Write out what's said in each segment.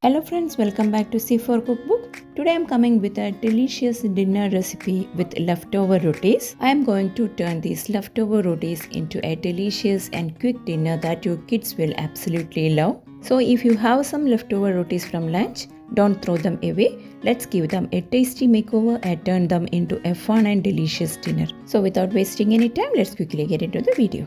Hello friends, welcome back to C4 Cookbook. Today I am coming with a delicious dinner recipe with leftover rotis. I am going to turn these leftover rotis into a delicious and quick dinner that your kids will absolutely love. So if you have some leftover rotis from lunch, don't throw them away. Let's give them a tasty makeover and turn them into a fun and delicious dinner. So without wasting any time, let's quickly get into the video.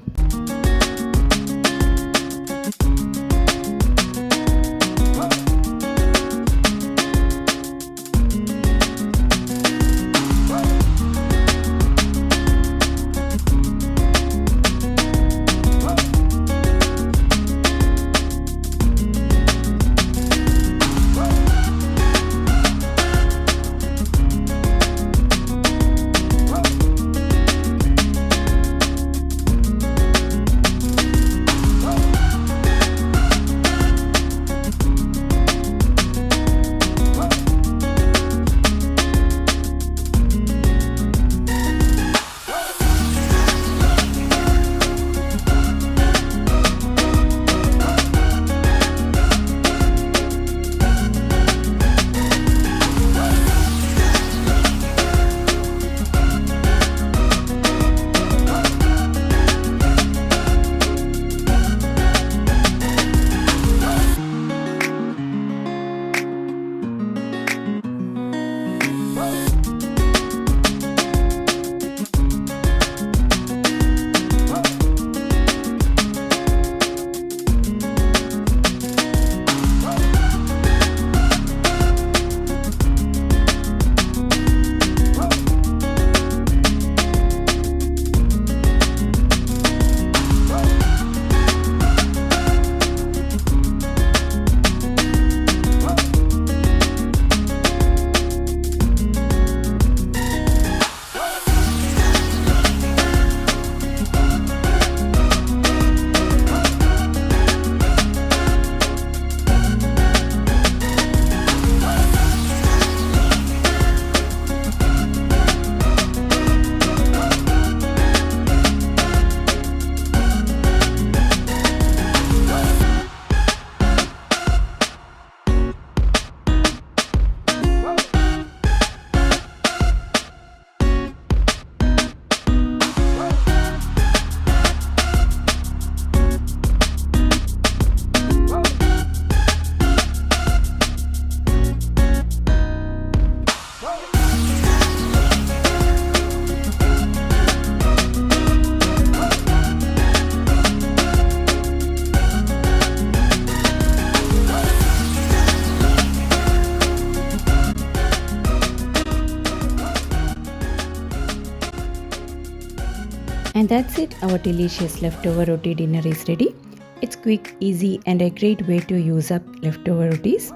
And that's it, our delicious leftover roti dinner is ready. It's quick, easy and a great way to use up leftover rotis.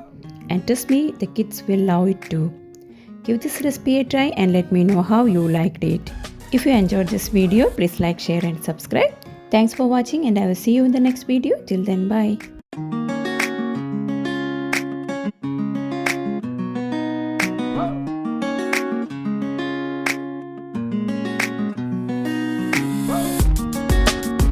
And trust me, the kids will love it too. Give this recipe a try and let me know how you liked it. If you enjoyed this video, please like, share and subscribe. Thanks for watching and I will see you in the next video. Till then, bye.